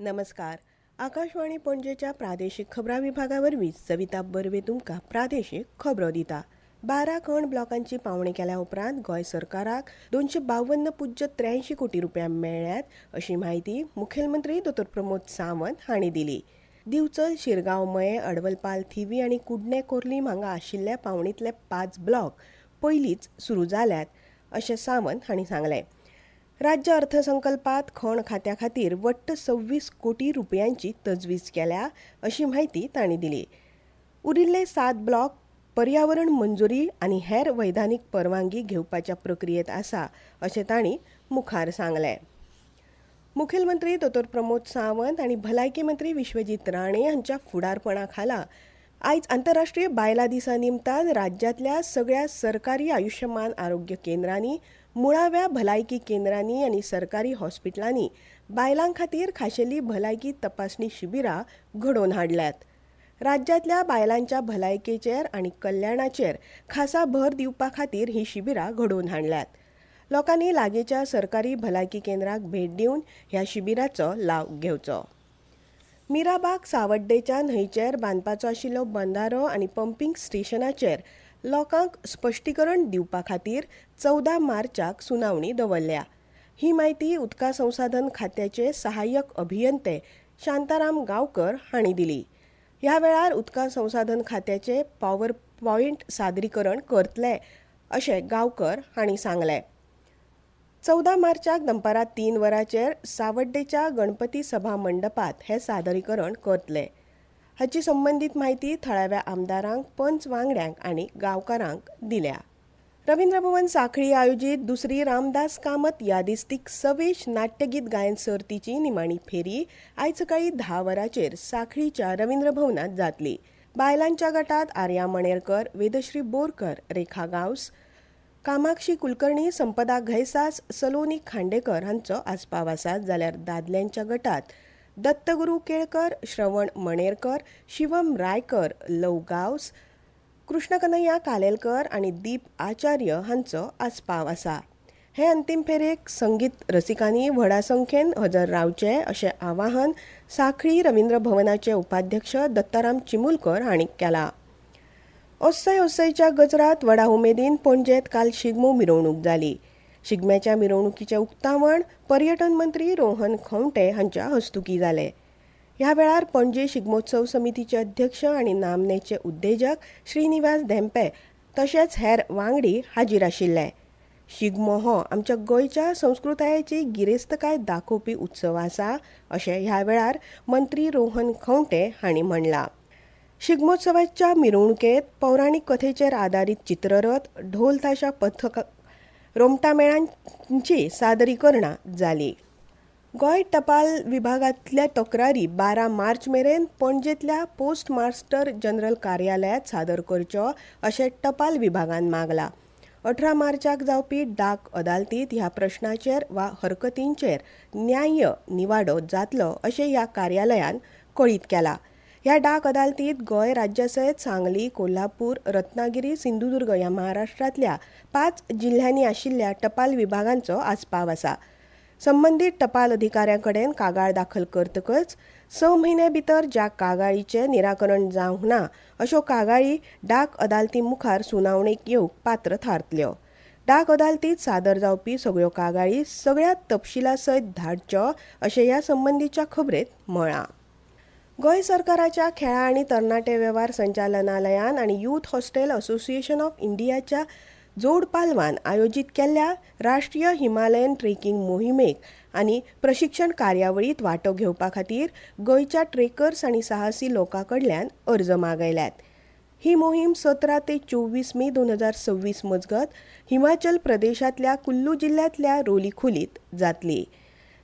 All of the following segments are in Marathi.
नमस्कार. आकाशवाणी पणजेच्या प्रादेशीक खबरां विभागावरवीं सविता बर्वे तुमकां प्रादेशीक खबरो दिता. 12 खंड ब्लॉकांची पावणी केल्या उपरांत गोंय सरकाराक 252.83 कोटी रुपया मेळ्ळ्यात अशी माहिती मुखेलमंत्री डॉ. प्रमोद सावंत हांणी दिली. दिवचल, शिरगांव, मये, अडवलपाल, थिवी आनी कुडणे कोर्लीम हांगा आशिल्ले पावणीतले 5 ब्लॉक पयलींच सुरू जाल्यात अशें सावंत हांणी सांगलें. राज्य अर्थसंकल्पात खण खात्या खातीर वट्ट 26 कोटी रुपयांची तजवीज केल्या अशी माहिती तांणी दिली. उरिल्ले 7 ब्लॉक पर्यावरण मंजुरी आनी हेर वैधानीक परवानगी घेवपाच्या प्रक्रियेत आसा अशें तांणी मुखार सांगलें. मुखेलमंत्री डॉ. प्रमोद सावंत आनी भलायकी मंत्री विश्वजीत राणे हांच्या फुडारपणा खाला आयज आंतरराष्ट्रीय बायलां दिसा निमतान राज्यांतल्या सगळ्या सरकारी आयुश्यमान आरोग्य केंद्रांनी, मुळाव्या भलायकी केंद्रांनी आनी सरकारी हॉस्पिटलांनी बायलां खातीर खाशेली भलायकी तपासणी शिबिरां घडोवन हाडल्यात. राज्यांतल्या बायलांच्या भलायकेचेर आनी कल्याणाचेर खासा भर दिवपा खातीर ही शिबिरां घडोवन हाडल्यात. लोकांनी लागींच्या सरकारी भलायकी केंद्राक भेट दिवन ह्या शिबिराचो लाव घेवचो. मिराबाग सावड्डेच्या न्हंयचेर बांदपाचो आशिल्लो बंधारो आनी पंपिंग स्टेशनाचेर लोकांक स्पश्टीकरण दिवपा खातीर 14 मार्चाक सुनावणी दवरल्या. ही माहिती उदका संसाधन खात्याचे सहाय्यक अभियंते शांताराम गांवकर हांणी दिली. ह्या वेळार उदका संसाधन खात्याचे पॉवर पॉयंट सादरीकरण करतले अशें गांवकर हांणी सांगलें. 14 मार्चाक दनपारां 3 वरांचेर सावड्डेच्या गणपती सभा मंडपात हे सादरीकरण करतले. हाची संबंदीत माहिती थळाव्या आमदारांक, पंच वांगड्यांक आनी गांवकारांक दिल्या. रवींद्र भवन सांखळी आयोजीत दुसरी रामदास कामत यादिस्तीक सवेश नाट्यगीत गायन सर्तीची निमाणी फेरी आयज सकाळी 10 वरांचेर सांखळीच्या रवींद्र भवनात जातली. बायलांच्या गटात आर्या मणेरकर, वेदश्री बोरकर, रेखा गांवस, कामाक्षी कुलकर्णी, संपदा घैसास, सलोनी खांडेकर हांचो आस्पाव आसा, जाल्यार दादल्यांच्या गटात दत्तगुरू केळकर, श्रवण मणेरकर, शिवम रायकर, लव गांवस, कृष्णकन्हैया कालेलकर आनी दीप आचार्य हांचो आस्पाव आसा. हे अंतीम फेरयेक संगीत रसिकांनी व्हडा संख्येन हजर रावचे अशें आवाहन सांखळी रवींद्र भवनाचे उपाध्यक्ष दत्ताराम चिमुलकर हांणी केलां. ओसायच्या गजरात व्हडा उमेदीन पणजेंत काल शिगमो मिरवणूक जाली. शिगम्याच्या मिरवणुकीचें उक्तावण पर्यटन मंत्री रोहन खंवटे हांच्या हस्तुकीं जालें. ह्या वेळार पणजे शिगमोत्सव समितीचे अध्यक्ष आनी नामनेचे उद्देजक श्रीनिवास धेंपे तशेंच हेर वांगडी हाजीर आशिल्ले. शिगमो हो आमच्या गोंयच्या संस्कृतायेची गिरेस्तकाय दाखोवपी उत्सव आसा अशें ह्या वेळार मंत्री रोहन खंवटे हांणी म्हणलां. शिगमोत्सवाच्या मिरवणुकेत पौराणीक कथेचेर आदारीत चित्ररथ, ढोल ताशा पथक, रोमटा मेळांची सादरीकरणां जाली. गोंय टपाल विभागांतल्या तक्रारी 12 मार्च मेरेन पणजेंतल्या पोस्ट मास्टर जनरल कार्यालयांत सादर करच्यो अशें टपाल विभागान मागलां. 18 मार्चाक जावपी डाक अदालतीत ह्या प्रश्नाचेर वा हरकतींचेर न्याय्य निवाडो जातलो अशें ह्या कार्यालयान कळीत केलां. ह्या डाक अदालतीत गोंय राज्यासयत सांगली, कोल्हापूर, रत्नागिरी, सिंधुदुर्ग ह्या महाराष्ट्रांतल्या 5 जिल्ह्यांनी आशिल्ल्या टपाल विभागांचो आस्पाव आसा. संबंदीत टपाल अधिकाऱ्यां कडेन कागाळ दाखल करतकच 6 म्हयने भितर ज्या कागाळीचें निराकरण जावंक ना अश्यो कागाळी डाक अदालती मुखार सुनावणेक येवंक पात्र थारतल्यो. डाक अदालतीत सादर जावपी सगळ्यो कागाळी सगळ्या तपशिला सयत धाडच्यो अशें ह्या संबंदीच्या खबरेंत म्हळां. गोंय सरकाराच्या खेळा आनी तरणाटे वेव्हार संचालनालयान आनी यूथ हॉस्टेल असोसिएशन ऑफ इंडियाच्या जोड पालवान आयोजीत केल्ल्या राष्ट्रीय हिमालयन ट्रेकिंग मोहिमेक आनी प्रशिक्षण कार्यावळीत वांटो घेवपा खातीर गोंयच्या ट्रेकर्स आनी साहसी लोकां कडल्यान अर्ज मागयल्यात. ही मोहीम 17 ते 24 मे 2026 मजगत हिमाचल प्रदेशांतल्या कुल्लू जिल्ल्यांतल्या रोलीखुलीत जातली.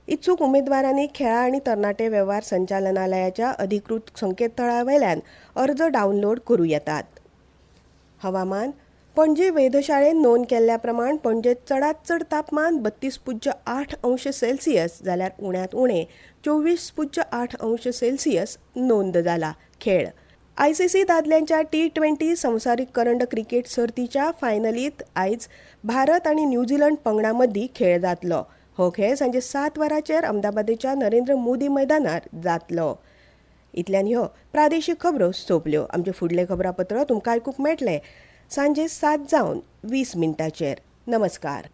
इत्सूक उमेदवारांनी खेळा आनी तरणाटे वेव्हार संचालनालयाच्या अधिकृत संकेतथळावयल्यान अर्ज डावनलोड करूं येतात. हवामान. पणजी वेधशाळेन नोंद केल्ल्या प्रमाण पणजेत चडांत चड तापमान 32.8 अंश सेल्सियस जाल्यार उण्यांत उणें 24.8 अंश सेल्सियस नोंद जाला. खेळ. आयसीसी दादल्यांच्या T20 संवसारीक करंड क्रिकेट सर्तीच्या फायनलींत आयज भारत आनी न्यूझीलंड पंगडां मदीं खेळ जातलो. हो खेळ सांजे 7 वरांचेर अहमदाबादेच्या नरेंद्र मोदी मैदानार जातलो. इतल्यान ह्यो प्रादेशीक खबरो सोंपल्यो. आमचे फुडले खबरापत्र तुमकां आयकूंक मेळटलें सांजे 7:20 नमस्कार.